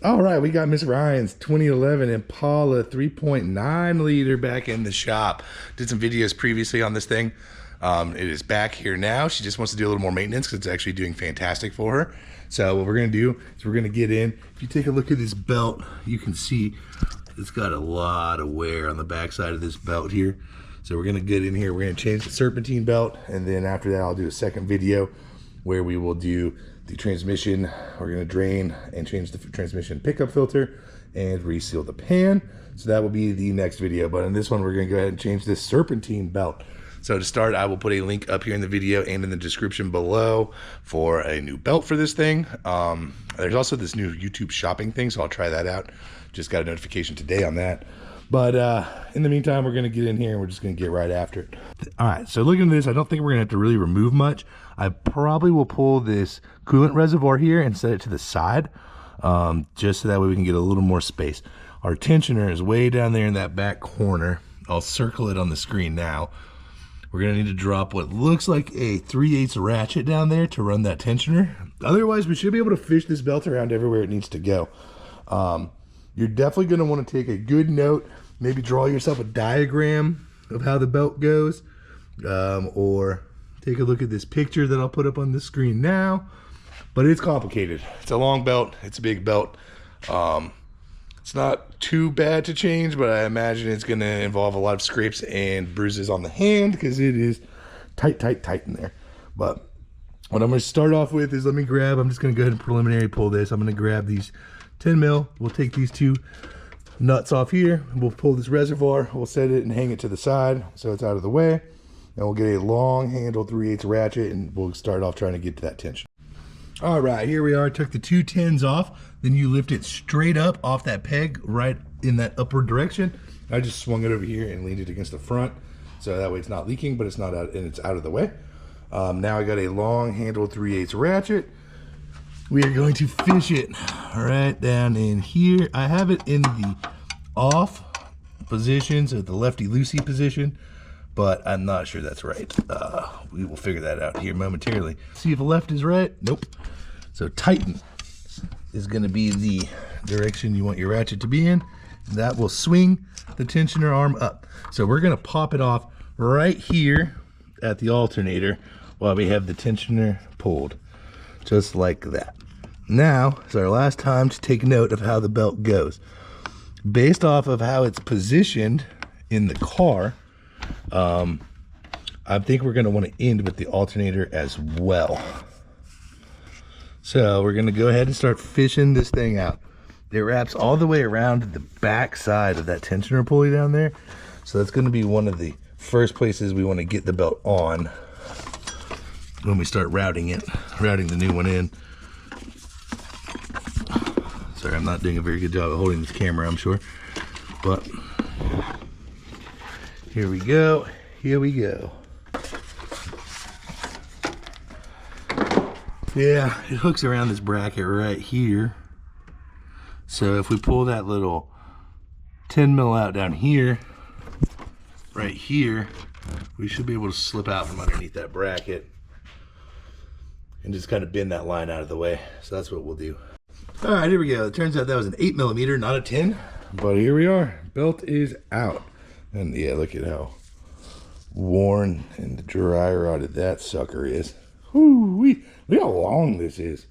All right, we got Miss Ryan's 2011 Impala 3.9 liter back in the shop. Did some videos previously on this thing. It is back here now. She just wants to do a little more maintenance because it's actually doing fantastic for her. So what we're gonna do is we're gonna get in. If you take a look at this belt, you can see it's got a lot of wear on the backside of this belt here. So we're gonna get in here, we're gonna change the serpentine belt, and then after that I'll do a second video where we will do the transmission. We're gonna drain and change the transmission pickup filter and reseal the pan. So that will be the next video. But in this one, we're gonna go ahead and change this serpentine belt. So to start, I will put a link up here in the video and in the description below for a new belt for this thing. There's also this new YouTube shopping thing, so I'll try that out. Just got a notification today on that. But in the meantime, we're gonna get in here and we're just gonna get right after it. All right, so looking at this, I don't think we're gonna have to really remove much. I probably will pull this coolant reservoir here and set it to the side, just so that way we can get a little more space. Our tensioner is way down there in that back corner. I'll circle it on the screen now. We're gonna need to drop what looks like a 3/8 ratchet down there to run that tensioner. Otherwise, we should be able to fish this belt around everywhere it needs to go. You're definitely gonna wanna take a good note, maybe draw yourself a diagram of how the belt goes, or take a look at this picture that I'll put up on the screen now. But it's complicated. It's a long belt, it's a big belt. It's not too bad to change, but I imagine it's gonna involve a lot of scrapes and bruises on the hand because it is tight in there. But what I'm gonna start off with is I'm just gonna go ahead and preliminary pull this. I'm gonna grab these 10 mil. We'll take these two nuts off here. We'll pull this reservoir. We'll set it and hang it to the side so it's out of the way. And we'll get a long handle 3/8 ratchet and we'll start off trying to get to that tension. All right, here we are. Took the two 10s off. Then you lift it straight up off that peg right in that upward direction. I just swung it over here and leaned it against the front. So that way it's not leaking, but it's not out and it's out of the way. Now I got a long handle 3/8 ratchet. We are going to fish it right down in here. I have it in the off position, so the lefty-loosey position, but I'm not sure that's right. We will figure that out here momentarily. See if the left is right. Nope. So tighten is going to be the direction you want your ratchet to be in. That will swing the tensioner arm up. So we're going to pop it off right here at the alternator while we have the tensioner pulled, just like that. Now is our last time to take note of how the belt goes. Based off of how it's positioned in the car, I think we're going to want to end with the alternator as well. So we're going to go ahead and start fishing this thing out. It wraps all the way around the back side of that tensioner pulley down there. So that's going to be one of the first places we want to get the belt on when we start routing the new one in. Sorry, I'm not doing a very good job of holding this camera, I'm sure. But here we go. Here we go. Yeah, it hooks around this bracket right here. So if we pull that little 10 mil out down here, right here, we should be able to slip out from underneath that bracket and just kind of bend that line out of the way. So that's what we'll do. All right, here we go. It turns out that was an 8mm, not a 10. But here we are. Belt is out. And yeah, look at how worn and dry rotted that sucker is. Whoo-wee. Look how long this is.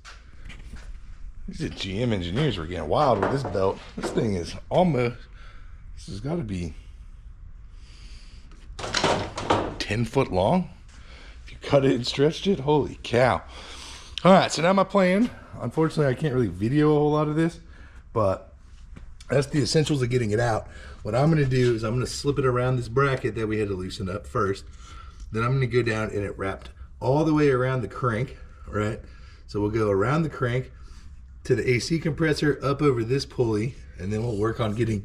These GM engineers were getting wild with this belt. This thing is almost, this has got to be 10 foot long. If you cut it and stretched it, holy cow. All right, so now my plan, unfortunately I can't really video a whole lot of this, but that's the essentials of getting it out. What I'm gonna do is I'm gonna slip it around this bracket that we had to loosen up first. Then I'm gonna go down and it wrapped all the way around the crank, right? So we'll go around the crank to the AC compressor up over this pulley, and then we'll work on getting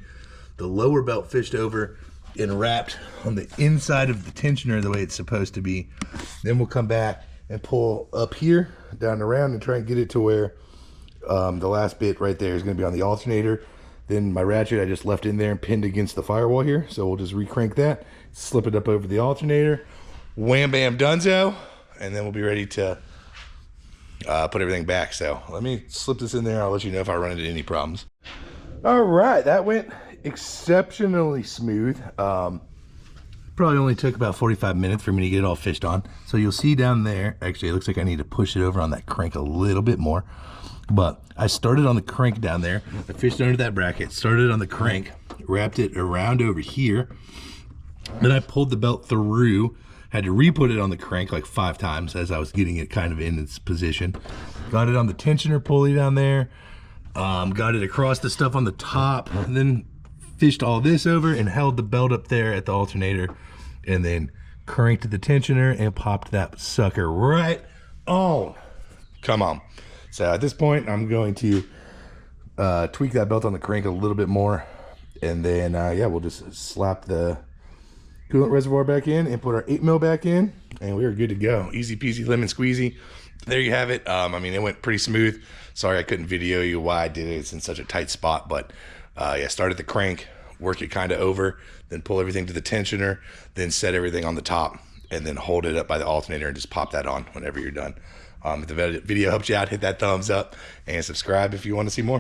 the lower belt fished over and wrapped on the inside of the tensioner the way it's supposed to be. Then we'll come back and pull up here, down around, and try and get it to where the last bit right there is gonna be on the alternator. Then my ratchet I just left in there and pinned against the firewall here. So we'll just recrank that, slip it up over the alternator, wham bam dunzo, and then we'll be ready to put everything back. So let me slip this in there. I'll let you know if I run into any problems. All right, that went exceptionally smooth. Probably only took about 45 minutes for me to get it all fished on. So you'll see down there, actually it looks like I need to push it over on that crank a little bit more. But I started on the crank down there. I fished under that bracket, started on the crank, wrapped it around over here. Then I pulled the belt through, had to re-put it on the crank like 5 times as I was getting it kind of in its position. Got it on the tensioner pulley down there. Got it across the stuff on the top, and then fished all this over and held the belt up there at the alternator, and then cranked the tensioner and popped that sucker right on. Come on. So at this point, I'm going to tweak that belt on the crank a little bit more, and then yeah, we'll just slap the coolant reservoir back in and put our 8mm back in, and we are good to go. Easy peasy lemon squeezy. There you have it. I mean, it went pretty smooth. Sorry I couldn't video you why I did it. It's in such a tight spot, but yeah, start at the crank, work it kind of over, then pull everything to the tensioner, then set everything on the top, and then hold it up by the alternator and just pop that on whenever you're done. If the video helped you out, hit that thumbs up and subscribe if you want to see more.